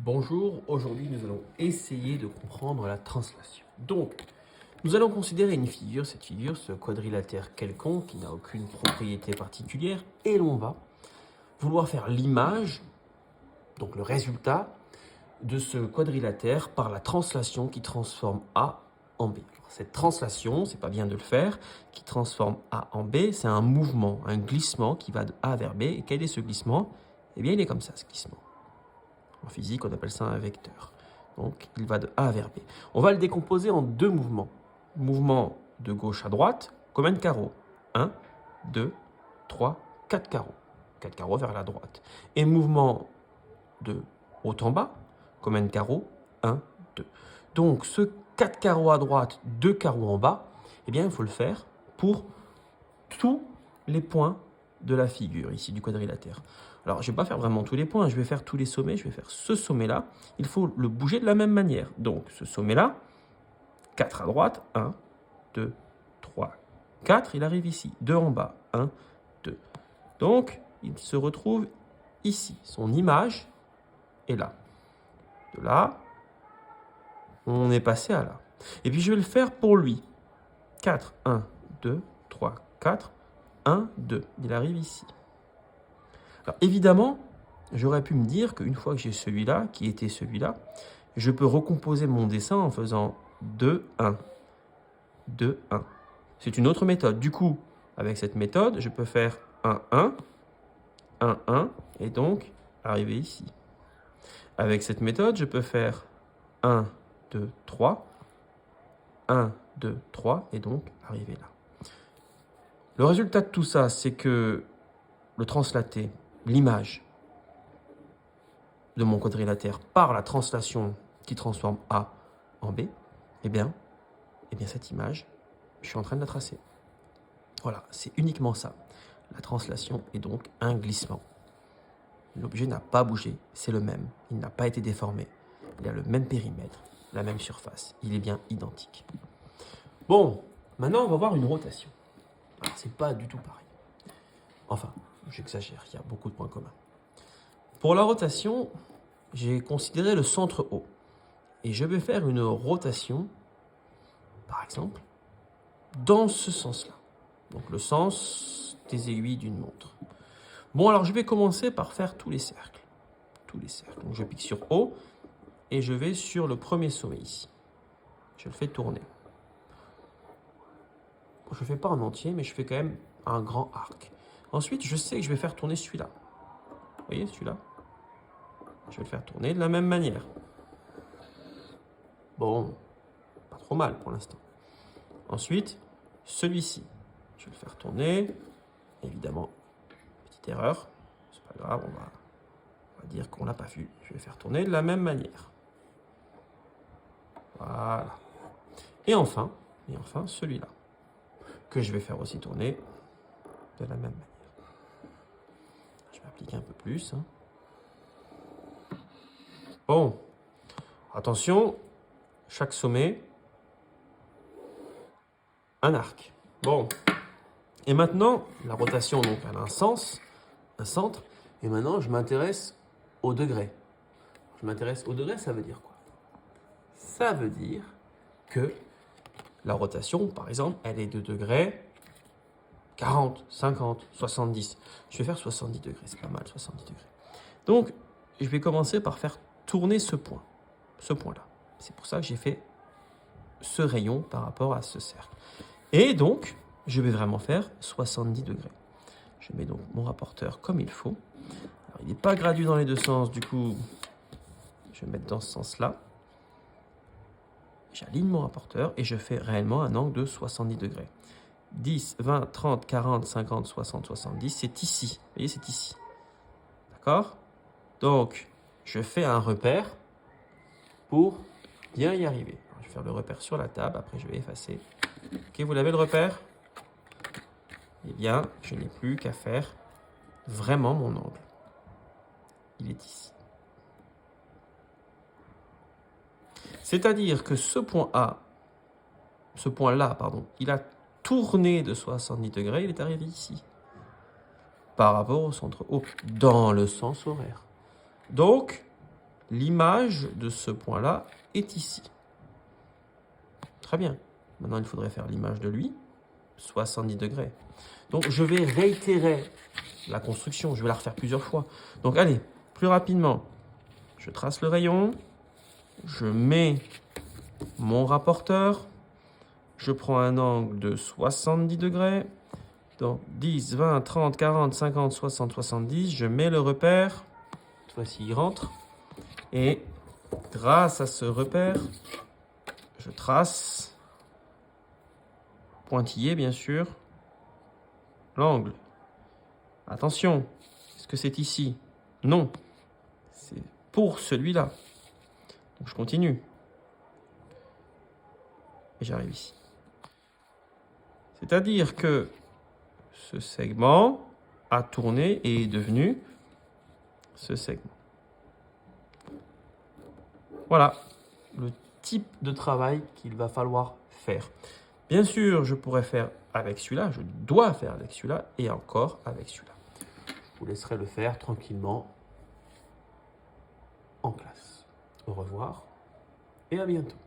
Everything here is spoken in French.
Bonjour, aujourd'hui nous allons essayer de comprendre la translation. Donc, nous allons considérer une figure, cette figure, ce quadrilatère quelconque qui n'a aucune propriété particulière, et l'on va vouloir faire l'image, donc le résultat, de ce quadrilatère par la translation qui transforme A en B. Alors, cette translation, c'est pas bien de le faire, qui transforme A en B, c'est un mouvement, un glissement qui va de A vers B. Et quel est ce glissement? Eh bien, il est comme ça, ce glissement. En physique, on appelle ça un vecteur. Donc, il va de A vers B. On va le décomposer en deux mouvements. Mouvement de gauche à droite, combien de carreaux? 1, 2, 3, 4 carreaux. 4 carreaux vers la droite. Et mouvement de haut en bas, combien de carreaux? 1, 2. Donc, ce 4 carreaux à droite, 2 carreaux en bas, eh bien, il faut le faire pour tous les points de la figure, ici, du quadrilatère. Alors, je ne vais pas faire vraiment tous les points, je vais faire tous les sommets, je vais faire ce sommet-là. Il faut le bouger de la même manière. Donc, ce sommet-là, 4 à droite, 1, 2, 3, 4, il arrive ici. 2 en bas, 1, 2. Donc, il se retrouve ici. Son image est là. De là, on est passé à là. Et puis, je vais le faire pour lui. 4, 1, 2, 3, 4, 1, 2. Il arrive ici. Alors, évidemment, j'aurais pu me dire qu'une fois que j'ai celui-là, qui était celui-là, je peux recomposer mon dessin en faisant 2, 1, 2, 1. C'est une autre méthode. Du coup, avec cette méthode, je peux faire 1, 1, 1, 1, et donc arriver ici. Avec cette méthode, je peux faire 1, 2, 3, 1, 2, 3, et donc arriver là. Le résultat de tout ça, c'est que le translaté, l'image de mon quadrilatère par la translation qui transforme A en B, eh bien cette image, je suis en train de la tracer. Voilà, c'est uniquement ça. La translation est donc un glissement. L'objet n'a pas bougé, c'est le même. Il n'a pas été déformé. Il a le même périmètre, la même surface. Il est bien identique. Bon, maintenant on va voir une rotation. Alors, c'est pas du tout pareil. Enfin, j'exagère, il y a beaucoup de points communs. Pour la rotation, j'ai considéré le centre haut. Et je vais faire une rotation, par exemple, dans ce sens-là. Donc le sens des aiguilles d'une montre. Bon, alors je vais commencer par faire tous les cercles. Tous les cercles. Donc je pique sur haut et je vais sur le premier sommet ici. Je le fais tourner. Je ne le fais pas en entier, mais je fais quand même un grand arc. Ensuite, je sais que je vais faire tourner celui-là. Vous voyez, celui-là? Je vais le faire tourner de la même manière. Bon, pas trop mal pour l'instant. Ensuite, celui-ci. Je vais le faire tourner. Évidemment, petite erreur. C'est pas grave, on va dire qu'on l'a pas vu. Je vais le faire tourner de la même manière. Voilà. Et enfin celui-là. Que je vais faire aussi tourner de la même manière. Je vais appliquer un peu plus. Bon, attention, chaque sommet, un arc. Bon, et maintenant, la rotation, donc, elle a un sens, un centre, et maintenant, je m'intéresse au degré. Je m'intéresse au degré, ça veut dire quoi? Ça veut dire que la rotation, par exemple, elle est de degrés 40, 50, 70. Je vais faire 70 degrés, c'est pas mal, 70 degrés. Donc, je vais commencer par faire tourner ce point-là. C'est pour ça que j'ai fait ce rayon par rapport à ce cercle. Et donc, je vais vraiment faire 70 degrés. Je mets donc mon rapporteur comme il faut. Alors, il n'est pas gradué dans les deux sens, du coup, je vais mettre dans ce sens-là. J'aligne mon rapporteur et je fais réellement un angle de 70 degrés. 10, 20, 30, 40, 50, 60, 70, c'est ici. Vous voyez, c'est ici. D'accord? Donc, je fais un repère pour bien y arriver. Alors, je vais faire le repère sur la table, après je vais effacer. Ok, vous l'avez le repère? Eh bien, je n'ai plus qu'à faire vraiment mon angle. Il est ici. C'est-à-dire que ce point-là, il a tourné de 70 degrés, il est arrivé ici. Par rapport au centre haut, dans le sens horaire. Donc, l'image de ce point-là est ici. Très bien. Maintenant, il faudrait faire l'image de lui, 70 degrés. Donc, je vais réitérer la construction. Je vais la refaire plusieurs fois. Donc, allez, plus rapidement. Je trace le rayon. Je mets mon rapporteur. Je prends un angle de 70 degrés. Donc, 10, 20, 30, 40, 50, 60, 70. Je mets le repère. Cette fois-ci, il rentre. Et grâce à ce repère, je trace, pointillé bien sûr, l'angle. Attention, est-ce que c'est ici? Non, c'est pour celui-là. Donc je continue. Et j'arrive ici. C'est-à-dire que ce segment a tourné et est devenu ce segment. Voilà le type de travail qu'il va falloir faire. Bien sûr, je pourrais faire avec celui-là, je dois faire avec celui-là et encore avec celui-là. Je vous laisserai le faire tranquillement en classe. Au revoir et à bientôt.